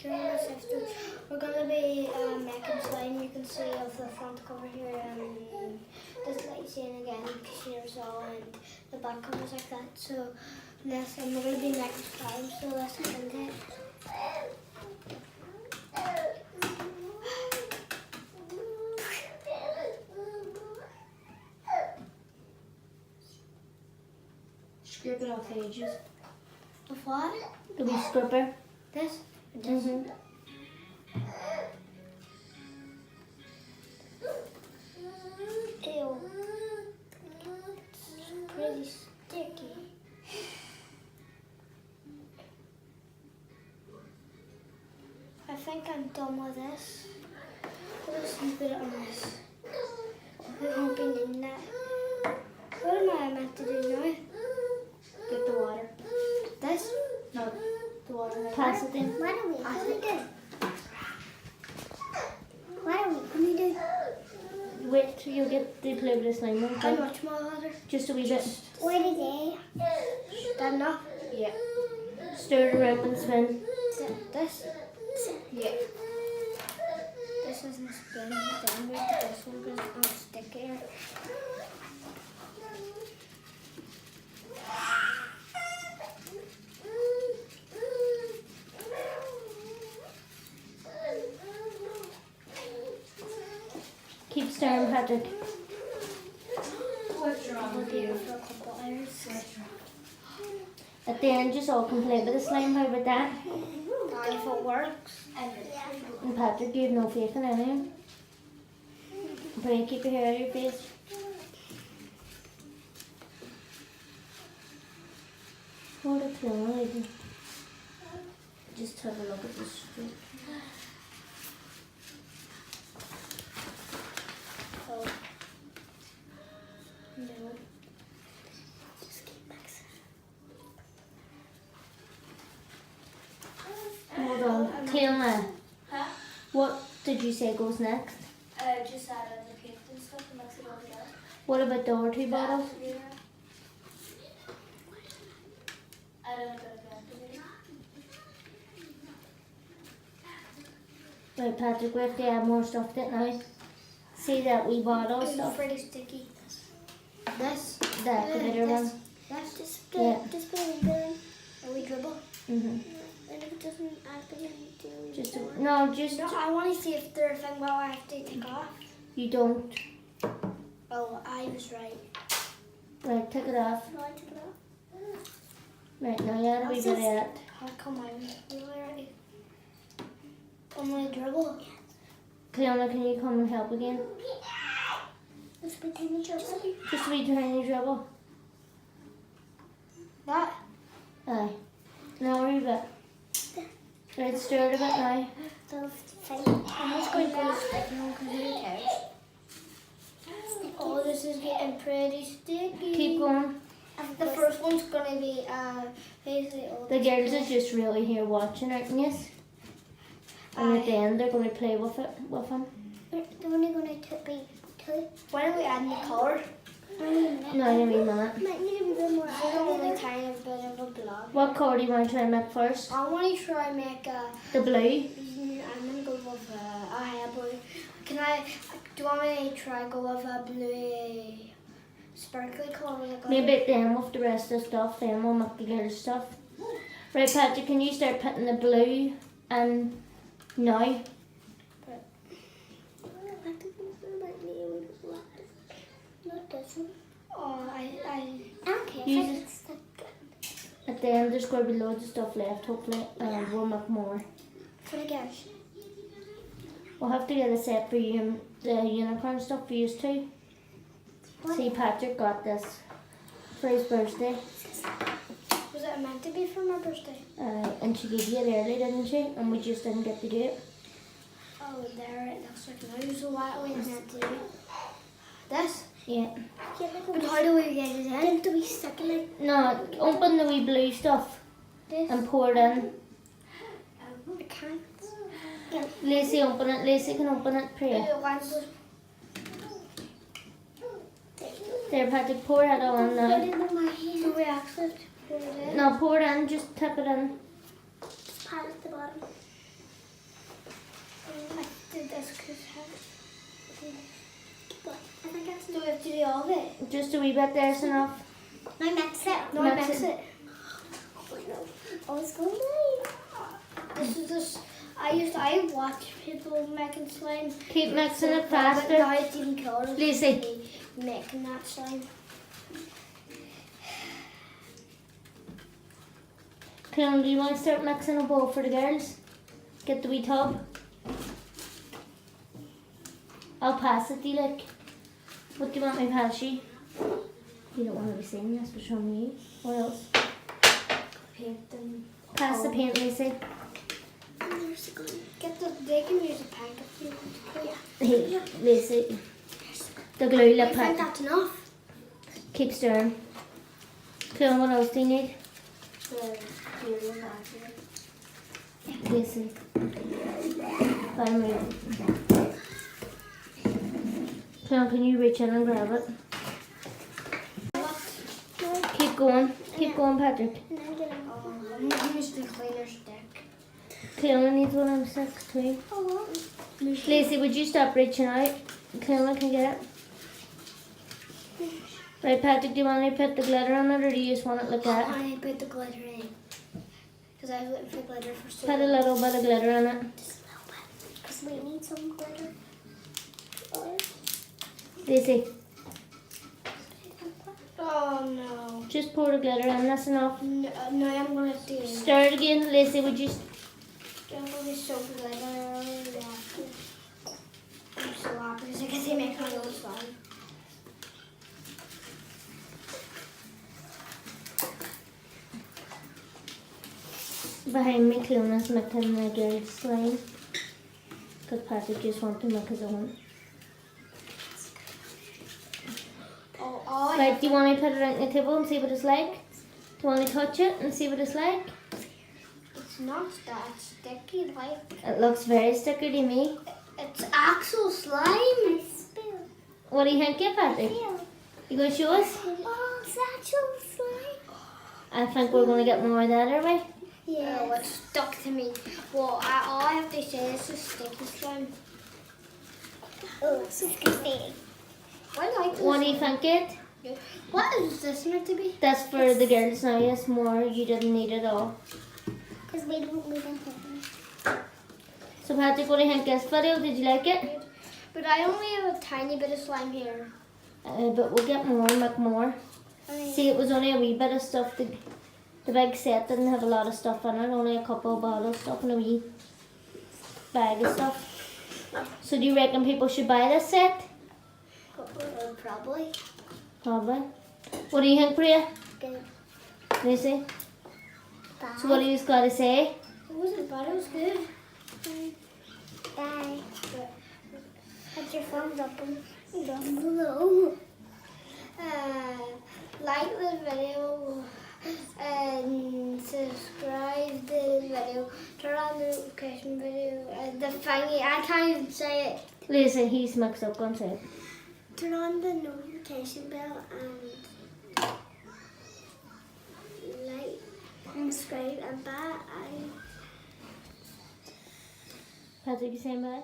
here on my sister. We're gonna be making slime. You can see of the front cover here and this light saying again because you never saw, and the back cover's like that. So let's we're gonna be making slime. So let's get into it. Scraping off the edges. Of what? The wee scraper. This? Mm-hmm. Ew. It's pretty sticky. I think I'm done with this. Let's put it on this. We won't be needing that. What am I meant to do now? Get the water. This? No, The water. pass it in. What are we going to do? What are we going to do? Wait till you get the play with the slime on. How much more water? Just a wee bit. What is it? That enough? Yeah. Stir it around and spin. This? Yeah. This isn't spinning. Then we do this one because it's not stickier. Keep stirring, Patrick. We'll be here for a couple hours. At the end, just all complete with the slime. How about that? If it works. And Patrick, you have no faith in anything. Bring, keep your hair out of your face. What a clown, lady. Just have a look at this street. Oh. No. Just keep mixing. Hold on. Tell me, Huh? what did you say goes next? Just add in the paint and stuff and mix it all together. What about the other two bottles? Add in a bit of activator. Right, Patrick, we have to add more stuff to it now. See that wee bottle It's stuff? pretty sticky. This? The activator one. This? Just Yeah. just put it in. Or we dribble. Mhm. And if it doesn't activate, do we Just pour? no, just No, I want to see if there's a thing where I have to take off. you don't. Oh, I was right. Right, take it off. No, I took it off. Right, now you add a wee bit of that. How come I was really right? I'm going to dribble. Cleona, can you come and help again? Let's pretend the dribble. Just a wee tiny dribble. That? Aye. Now a wee bit. Right, stir it a bit now. The thing. I'm just going to go sticky one because who cares? Oh, this is getting pretty sticky. Keep going. The first one's going to be basically all The this girls stuff. are just really here watching, aren't you? And at the end, they're going to play with it with him. They're only going to be two. Why don't we add the colour? No, in a wee minute. Might need a wee bit more. This is only tiny bit of a blob. What colour do you want to try and make first? I want to try make The blue. I'm gonna go with a blue. Can I? Do you want me to try go with a blue sparkly colour? Maybe at the end with the rest of the stuff, then we'll make the girls stuff. Right, Patrick, can you start putting the blue and now? Not this one. Oh, I okay. Use I it. At the end, there's going to be loads of stuff left, hopefully, and we'll make more. For the girls. We'll have to get a set for you and the unicorn stuff for you too. What? See, Patrick got this for his birthday. Was it meant to be for my birthday? And she gave you it early, didn't she? And we just didn't get to do it. Oh, there it looks like now. So what are we meant to do? This? Yeah. But how do we get it in? Do we stick it like No, open the wee blue stuff this? and pour it in. I can't. Lacey, open it. Lacey can open it, pray. There, Patrick, pour it on now. Do we actually pour it in? No, pour it in, just tip it in. Just pat at the bottom. I did this because I think that's do we have to do all of it? Just a wee bit there's enough. No, mix it. No, Mix mix it. it. Oh, it's going nice. This is just. I watch people making slime. Keep mixing it But now faster. it's even cooler. Lucy. Making that slime. Clem, do you want to start mixing a bowl for the girls? Get the wee tub. I'll pass it, do you like? What do you want me to pass you? You don't want to be seen, that's what's wrong with you. What else? Paint and. Pass the paint, Lucy. There's the gun. Get the. They can use a paint if you want. Yeah. Here, Lucy. The glue, I lip think pack. that's enough. Keep stirring. Clem, what else do you need? Lucy. Gotta move. Clem, can you reach in and grab it? Keep going. Keep going, Patrick. I'm used to cleaner stick. Clem needs one of them sticks too. Lucy, would you stop reaching out? Clem can get it. Right, Patrick, do you want me to put the glitter on it or do you just want it like that? I put the glitter in. Because I was looking for glitter for so Put a little bit of glitter on it. Just a little bit. Because we need some glitter. Lucy, Oh no. just pour the glitter in, that's enough. No, I'm going to do it. Stir it again. Lucy, would you... I'm going to show the glitter. I'm so happy because I can see making my own slime. Behind me, Clona's making the girls slime. Because Patrick just wants to make his own. Oh, Right, do you want me to put it on the table and see what it's like? Do you want to touch it and see what it's like? it's not that sticky like. It looks very sticky to me. It's actual slime. What do you think, Patrick? You going to show us? Oh, it's actual slime. I think we're going to get more of that, are we? Yeah. Oh, it's stuck to me. Well, all I have to say is it's sticky slime. Oh, it's disgusting. I like this. What do you think, it? What is this meant to be? That's for the girls now, yes, more. You didn't need it all. Because we don't move in. So Patrick, what do you think of this video? Did you like it? But I only have a tiny bit of slime here. But we'll get more, make more. See, it was only a wee bit of stuff. The big set didn't have a lot of stuff in it, only a couple of bottles of stuff and a wee bag of stuff. So do you reckon people should buy this set? Probably. Probably. What do you think, Priya? Good. Lucy? Bye. So what do you got to say? It wasn't bad, it was good. Bye. Put your thumbs up and down below. Like the video and subscribe to the video. Turn on the notification video. The thingy, I can't even say it. Lucy, he's mixed up, go and say it. Turn on the notification bell and like and subscribe and bye. Patrick, you saying bye?